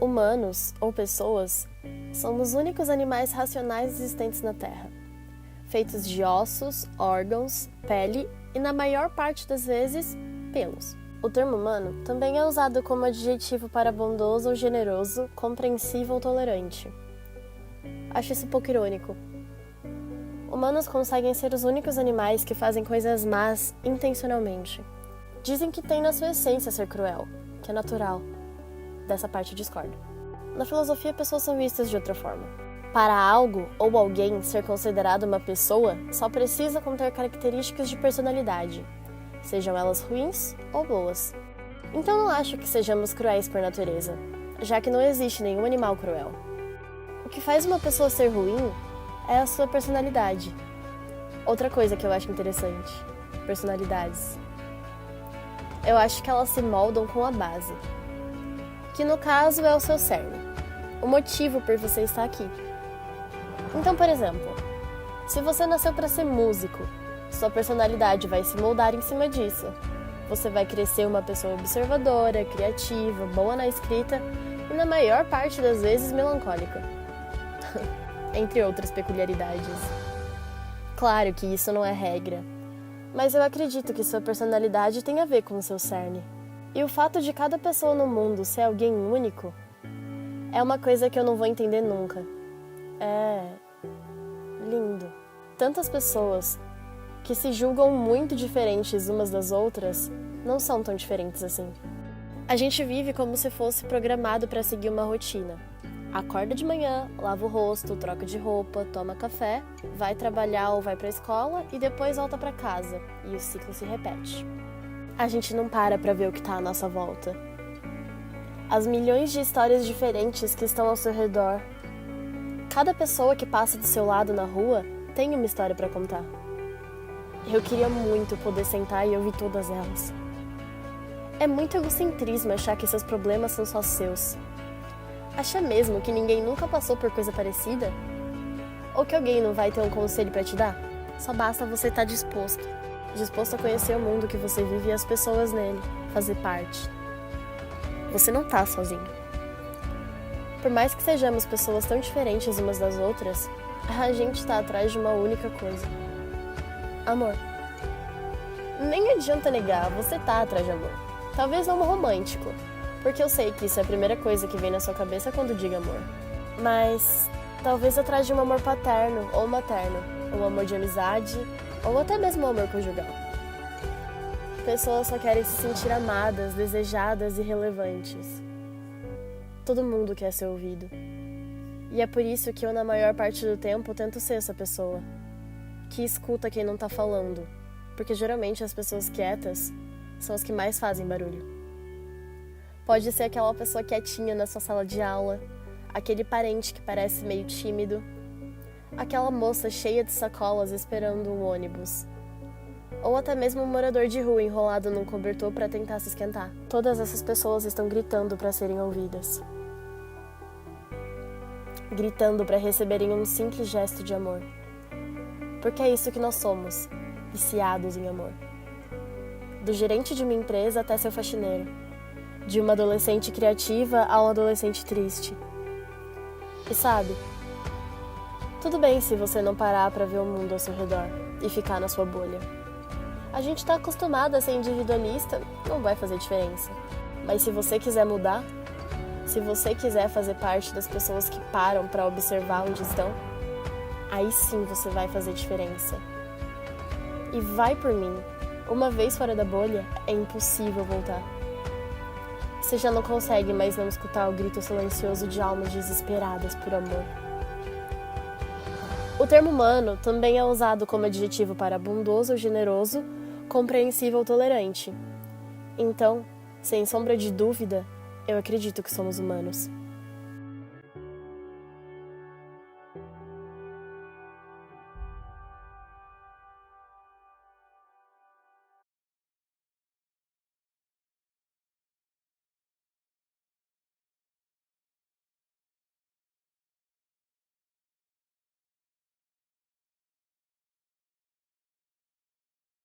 Humanos, ou pessoas, somos os únicos animais racionais existentes na Terra, feitos de ossos, órgãos, pele e, na maior parte das vezes, pelos. O termo humano também é usado como adjetivo para bondoso ou generoso, compreensivo ou tolerante. Acho isso um pouco irônico. Humanos conseguem ser os únicos animais que fazem coisas más intencionalmente. Dizem que tem na sua essência ser cruel, que é natural. Dessa parte eu discordo. Na filosofia, pessoas são vistas de outra forma. Para algo ou alguém ser considerado uma pessoa, só precisa conter características de personalidade, sejam elas ruins ou boas. Então não acho que sejamos cruéis por natureza, já que não existe nenhum animal cruel. O que faz uma pessoa ser ruim é a sua personalidade. Outra coisa que eu acho interessante, personalidades. Eu acho que elas se moldam com a base, que no caso é o seu cerne, o motivo por você estar aqui. Então, por exemplo, se você nasceu para ser músico, sua personalidade vai se moldar em cima disso. Você vai crescer uma pessoa observadora, criativa, boa na escrita e, na maior parte das vezes, melancólica. Entre outras peculiaridades. Claro que isso não é regra, mas eu acredito que sua personalidade tem a ver com o seu cerne. E o fato de cada pessoa no mundo ser alguém único é uma coisa que eu não vou entender nunca. É lindo. Tantas pessoas que se julgam muito diferentes umas das outras não são tão diferentes assim. A gente vive como se fosse programado para seguir uma rotina. Acorda de manhã, lava o rosto, troca de roupa, toma café, vai trabalhar ou vai para a escola e depois volta para casa, e o ciclo se repete. A gente não para ver o que está à nossa volta. As milhões de histórias diferentes que estão ao seu redor. Cada pessoa que passa do seu lado na rua tem uma história para contar. Eu queria muito poder sentar e ouvir todas elas. É muito egocentrismo achar que seus problemas são só seus. Acha mesmo que ninguém nunca passou por coisa parecida? Ou que alguém não vai ter um conselho para te dar? Só basta você estar disposto a conhecer o mundo que você vive e as pessoas nele, fazer parte. Você não tá sozinho. Por mais que sejamos pessoas tão diferentes umas das outras, a gente tá atrás de uma única coisa: amor. Nem adianta negar, você tá atrás de amor. Talvez não romântico, porque eu sei que isso é a primeira coisa que vem na sua cabeça quando diga amor. Mas talvez atrás de um amor paterno ou materno, um amor de amizade, ou até mesmo um amor conjugal. Pessoas só querem se sentir amadas, desejadas e relevantes. Todo mundo quer ser ouvido. E é por isso que eu, na maior parte do tempo, tento ser essa pessoa, que escuta quem não tá falando, porque geralmente as pessoas quietas são as que mais fazem barulho. Pode ser aquela pessoa quietinha na sua sala de aula, aquele parente que parece meio tímido, aquela moça cheia de sacolas esperando um ônibus, ou até mesmo um morador de rua enrolado num cobertor para tentar se esquentar. Todas essas pessoas estão gritando para serem ouvidas. Gritando para receberem um simples gesto de amor. Porque é isso que nós somos, viciados em amor. Do gerente de uma empresa até seu faxineiro. De uma adolescente criativa a um adolescente triste. E sabe, tudo bem se você não parar para ver o mundo ao seu redor e ficar na sua bolha. A gente tá acostumado a ser individualista, não vai fazer diferença. Mas se você quiser mudar, se você quiser fazer parte das pessoas que param para observar onde estão, aí sim você vai fazer diferença. E vai por mim, uma vez fora da bolha, é impossível voltar. Você já não consegue mais não escutar o grito silencioso de almas desesperadas por amor. O termo humano também é usado como adjetivo para bondoso ou generoso, compreensível ou tolerante. Então, sem sombra de dúvida, eu acredito que somos humanos.